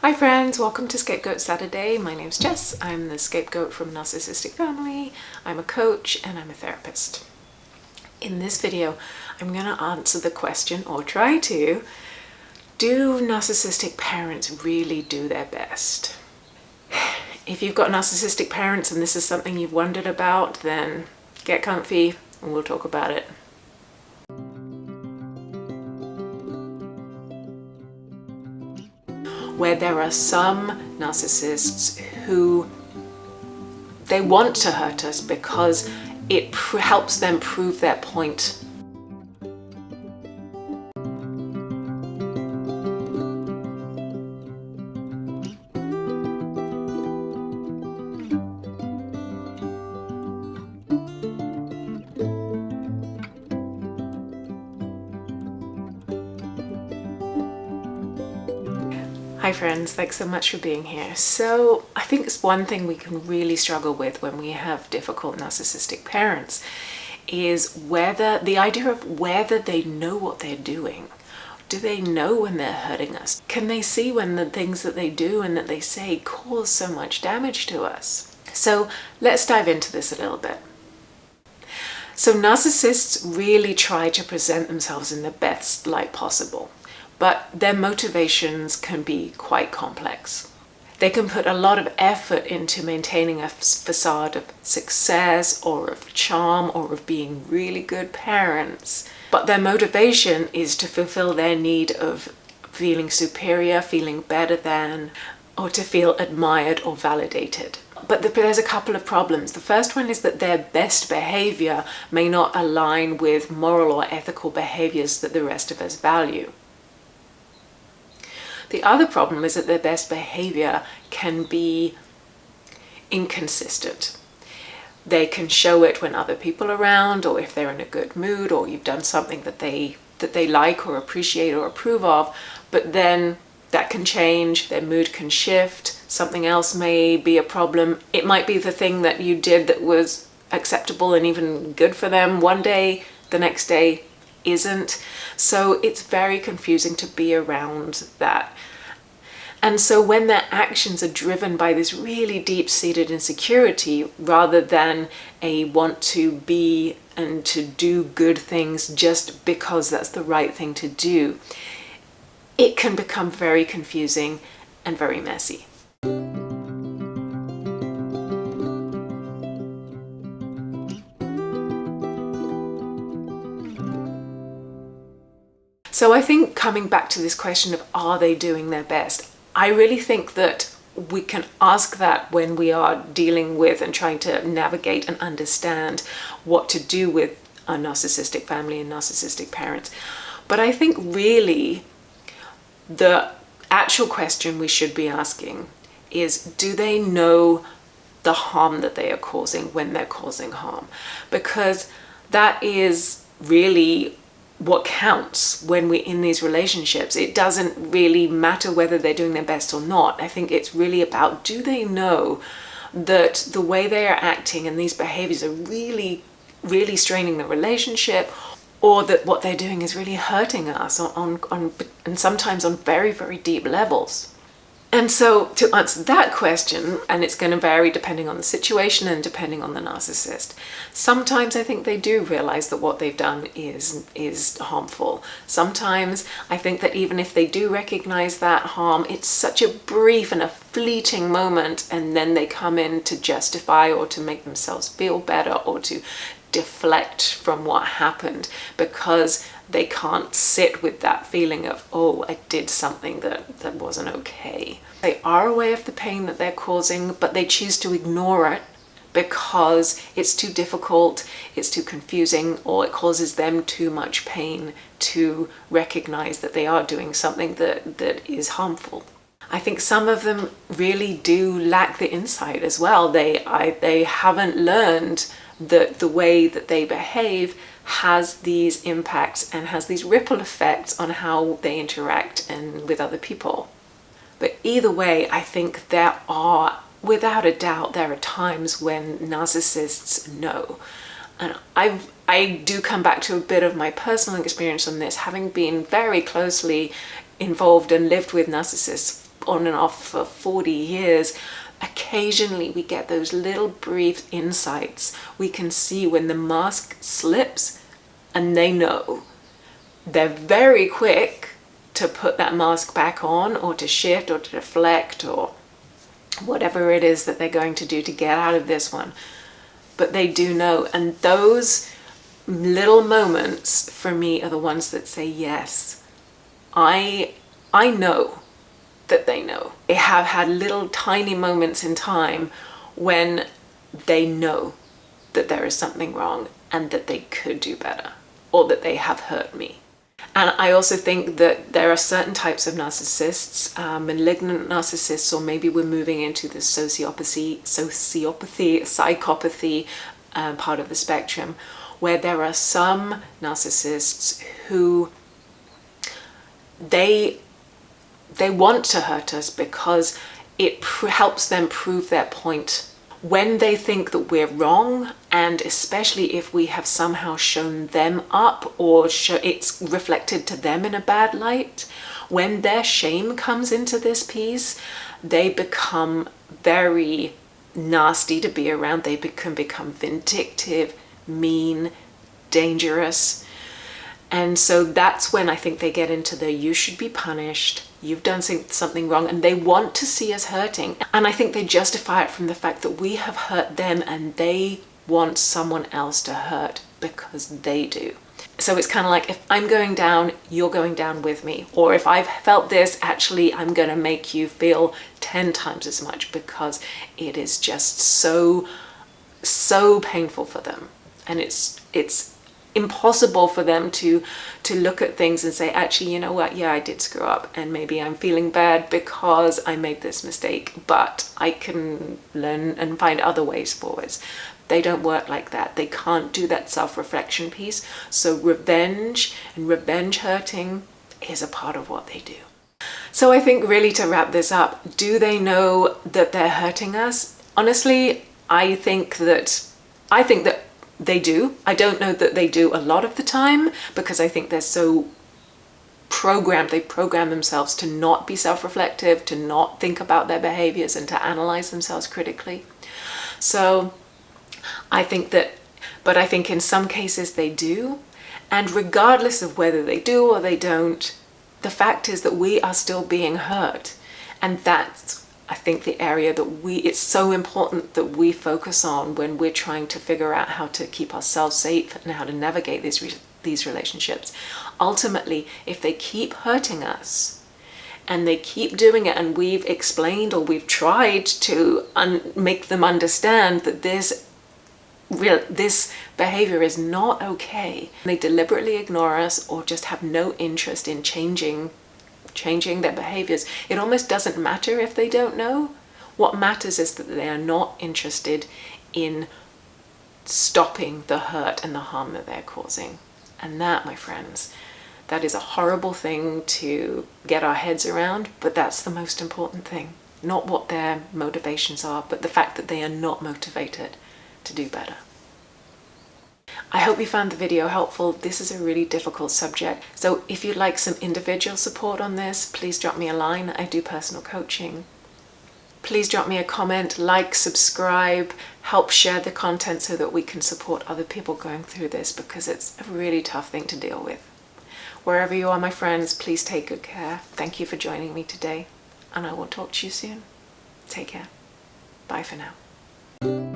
Hi friends, welcome to Scapegoat Saturday. My name's Jess. I'm the scapegoat from Narcissistic Family. I'm a coach and I'm a therapist. In this video, I'm going to answer the question, or try to, do narcissistic parents really do their best? If you've got narcissistic parents and this is something you've wondered about, then get comfy and we'll talk about it. Where there are some narcissists who they want to hurt us because it helps them prove their point. Hi friends, thanks so much for being here. So I think it's one thing we can really struggle with when we have difficult narcissistic parents is the idea of whether they know what they're doing. Do they know when they're hurting us? Can they see when the things that they do and that they say cause so much damage to us? So let's dive into this a little bit. So narcissists really try to present themselves in the best light possible, but their motivations can be quite complex. They can put a lot of effort into maintaining a facade of success or of charm or of being really good parents, but their motivation is to fulfill their need of feeling superior, feeling better than, or to feel admired or validated. But there's a couple of problems. The first one is that their best behavior may not align with moral or ethical behaviors that the rest of us value. The other problem is that their best behavior can be inconsistent. They can show it when other people are around, or if they're in a good mood, or you've done something that they like or appreciate or approve of, but then that can change, their mood can shift, something else may be a problem. It might be the thing that you did that was acceptable and even good for them one day, the next day isn't. So it's very confusing to be around that. And so when their actions are driven by this really deep-seated insecurity rather than a want to be and to do good things just because that's the right thing to do, it can become very confusing and very messy. So I think coming back to this question of are they doing their best, I really think that we can ask that when we are dealing with and trying to navigate and understand what to do with a narcissistic family and narcissistic parents. But I think really the actual question we should be asking is, do they know the harm that they are causing when they're causing harm? Because that is really what counts when we're in these relationships. It doesn't really matter whether they're doing their best or not. I think it's really about, do they know that the way they are acting and these behaviors are really, really straining the relationship, or that what they're doing is really hurting us and sometimes on very, very deep levels. And so to answer that question, and it's going to vary depending on the situation and depending on the narcissist, sometimes I think they do realize that what they've done is harmful. Sometimes I think that even if they do recognize that harm, it's such a brief and a fleeting moment, and then they come in to justify or to make themselves feel better or to deflect from what happened because they can't sit with that feeling of, oh, I did something that wasn't okay. They are aware of the pain that they're causing, but they choose to ignore it because it's too difficult, it's too confusing, or it causes them too much pain to recognize that they are doing something that is harmful. I think some of them really do lack the insight as well. They haven't learned that the way that they behave has these impacts and has these ripple effects on how they interact and with other people. But either way, I think without a doubt, there are times when narcissists know. And I do come back to a bit of my personal experience on this, having been very closely involved and lived with narcissists on and off for 40 years, occasionally we get those little brief insights. We can see when the mask slips, and they know. They're very quick to put that mask back on, or to shift, or to deflect, or whatever it is that they're going to do to get out of this one. But they do know, and those little moments for me are the ones that say, yes, I know that they know. They have had little tiny moments in time when they know that there is something wrong and that they could do better, or that they have hurt me. And I also think that there are certain types of narcissists, malignant narcissists, or maybe we're moving into the sociopathy, psychopathy part of the spectrum, where there are some narcissists who they want to hurt us because it helps them prove their point. When they think that we're wrong, and especially if we have somehow shown them up, or it's reflected to them in a bad light, when their shame comes into this piece, they become very nasty to be around. They can become vindictive, mean, dangerous. And so that's when I think they get into the you should be punished, you've done something wrong, and they want to see us hurting. And I think they justify it from the fact that we have hurt them and they want someone else to hurt because they do. So it's kind of like, if I'm going down, you're going down with me. Or if I've felt this, actually, I'm going to make you feel 10 times as much, because it is just so painful for them. And it's impossible for them to look at things and say, actually, you know what, yeah, I did screw up, and maybe I'm feeling bad because I made this mistake, but I can learn and find other ways forwards. They don't work like that. They can't do that self-reflection piece. So revenge and revenge hurting is a part of what they do. So I think, really, to wrap this up, do they know that they're hurting us? Honestly, I think that they do. I don't know that they do a lot of the time, because I think they're so programmed. They program themselves to not be self-reflective, to not think about their behaviors, and to analyze themselves critically. So I think in some cases they do. And regardless of whether they do or they don't, the fact is that we are still being hurt. And that's, I think, the area that it's so important that we focus on when we're trying to figure out how to keep ourselves safe and how to navigate these relationships. Ultimately, if they keep hurting us and they keep doing it, and we've explained or we've tried to make them understand that this behavior is not okay, they deliberately ignore us or just have no interest in changing their behaviors, it almost doesn't matter if they don't know. What matters is that they are not interested in stopping the hurt and the harm that they're causing. And that, my friends, that is a horrible thing to get our heads around, but that's the most important thing. Not what their motivations are, but the fact that they are not motivated to do better. I hope you found the video helpful. This is a really difficult subject. So if you'd like some individual support on this, please drop me a line. I do personal coaching. Please drop me a comment, like, subscribe, help share the content so that we can support other people going through this, because it's a really tough thing to deal with. Wherever you are, my friends, please take good care. Thank you for joining me today, and I will talk to you soon. Take care. Bye for now.